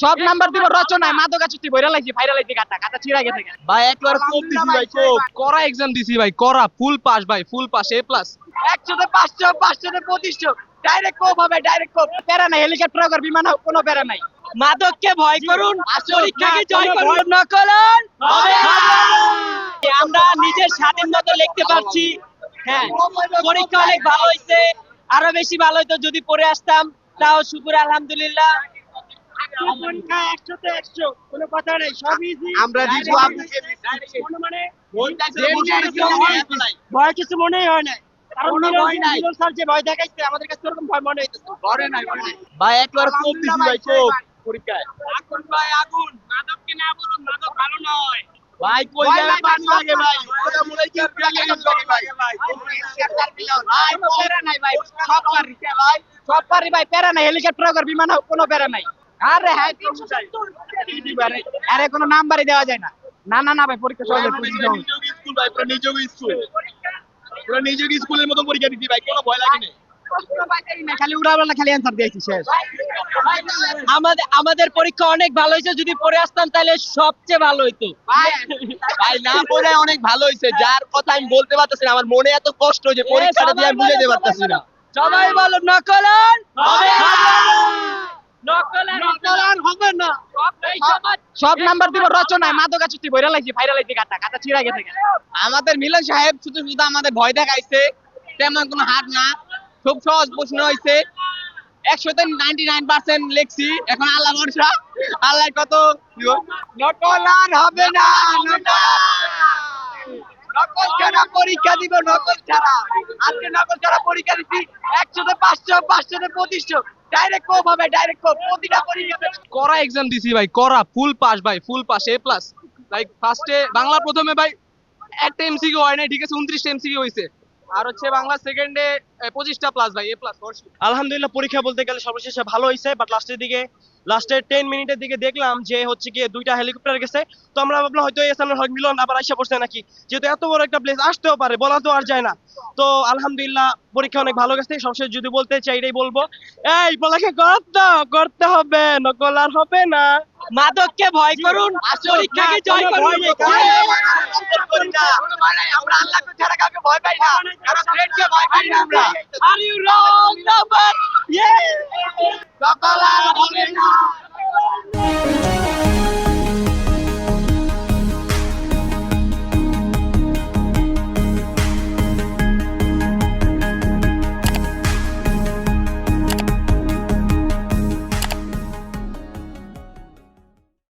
সব নাম্বার দিব রচনায় মাদক আছে তুই বইরা লাইছি ভাইরাল হইছে গাটা গাটা চিরা গেছে ভাই একবার কোপ দিছি ভাই কোপ। করা এক্সাম দিছি ভাই, করা ফুল পাস ভাই, ফুল পাস এ প্লাস। 100তে 500 500তে 2500 ডাইরেক্ট কোপ হবে ডাইরেক্ট কোপ প্যারা নাই হেলিকপ্টার আর বিমান হোক কোনো প্যারা নাই মাদককে ভয় করুন পরীক্ষাকে জয় করুন নকলন হবে না। আমরা নিজের স্বাধীন মতো লিখতে পারছি। হ্যাঁ পরীক্ষা অনেক ভালো হয়েছে, আরো বেশি ভালো হতো যদি পড়ে আসতাম, তাও শুকুর আলহামদুলিল্লাহ। পরীক্ষা 100তে 100 কোনো কথা নেই, সব ইজি। আমরা জিতবো, আপনাকে মানে ভয় ভয় কিছু মনেই হয় না, কারণ মিলন স্যার যে ভয় দেখাইছে আমাদের কাছে ওরকম ভয় মনে হইতেছে। ভাই একবার কোপ দিছি ভাই কোপ পরীক্ষায়। আগুন ভাই আগুন, মাদককে না বলুন, মাদক ভালো নয় ভাই কই জায়গায় পানি লাগে ভাই, ওটা মনে হয় কি লাগে ভাই। ভাই প্যারা নাই ভাই, সব পারি ভাই, সব পারি ভাই, প্যারা নাই হেলিকপ্টার আর বিমান হোক কোনো প্যারা নাই। আরে হ্যাঁ 370 আরে কোনো নাম্বারই দেওয়া যায় না। না না না ভাই পরীক্ষা সহজ পুরা নিযোগ স্কুল ভাই, পুরা নিযোগ স্কুল, পুরা নিযোগ স্কুলের মতো পরীক্ষা দিছি ভাই, কোনো ভয় লাগে না। খালি উড়াবলা খালি অ্যানসার দিয়েছি শেষ। আমাদের পরীক্ষা অনেক ভালো হয়েছে, যদি পড়ে আসতাম তাহলে সবচেয়ে ভালো হইতো। ভাই না পড়ে অনেক ভালো হইছে, যার কথা আমি বলতে পারতেছি না, আমার মনে এত কষ্ট যে পরীক্ষাটা দিয়ে আমি বুঝাতে পারতেছি না। সবাই বলো নকলন হবে না, নকলন হবে না। সব নাম্বার দিব রচনায় মাদক আছে তুই বইরা লাইছি ভাইরাল হইছে গাটা গাটা চিরা গেছে। আমাদের মিলন সাহেব শুধু শুধু আমাদের ভয় দেখাইছে, তেমন কোনো হার না, খুব সহজ প্রশ্ন হয়েছে, 100তে 99% লিখছি, এখন আল্লাহ ভরসা, আল্লাহ কত নকলন হবে না, নকল ছাড়া পরীক্ষা দিব, নকল ছাড়া। আজকে নকল ছাড়া পরীক্ষা দিচ্ছি, 100তে 500 500তে 2500 ডাইরেক্ট কোপ হবে ডাইরেক্ট কোপ প্রতিটা পরীক্ষাতে। করা এক্সাম দিছি ভাই, করা ফুল পাস ভাই, ফুল পাস এ প্লাস। লাইক ফার্স্টে বাংলা প্রথমে ভাই একটা এমসিকিউ হয় নাই, ঠিক আছে 29টা এমসিকিউ হইছে, আর হচ্ছে বাংলা সেকেন্ডে 25টা প্লাস ভাই, এ প্লাস। আলহামদুলিল্লাহ পরীক্ষা বলতে গেলে সর্বশেষে ভালো হয়েছে, বাট লাস্টের 10 মিনিটের দিকে দেখলাম যে হচ্ছে গিয়ে দুইটা হেলিকপ্টার গেছে। তো আমরা ভাবলাম হয়তো এসানের হক মিলন আবার আইসা পড়ছে নাকি, যেহেতু এত বড় একটা প্লেস আসতেও পারে, বলা তো আর যায় না। তো আলহামদুলিল্লাহ পরীক্ষা অনেক ভালো গেছে। সবশেষ যদি বলতে চাই এটাই বলবো, এই পড়ালেখা করতে হবে, নকল আর হবে না। মাদককে ভয় করুন পরীক্ষাকে জয় করুন। আমরা আল্লাহকে ছাড়া কাউকে ভয় পাই না, কারণ গ্রেডকে ভয় পাই না আমরা। আর ইউ রং নাম্বার নকল আর হবে না।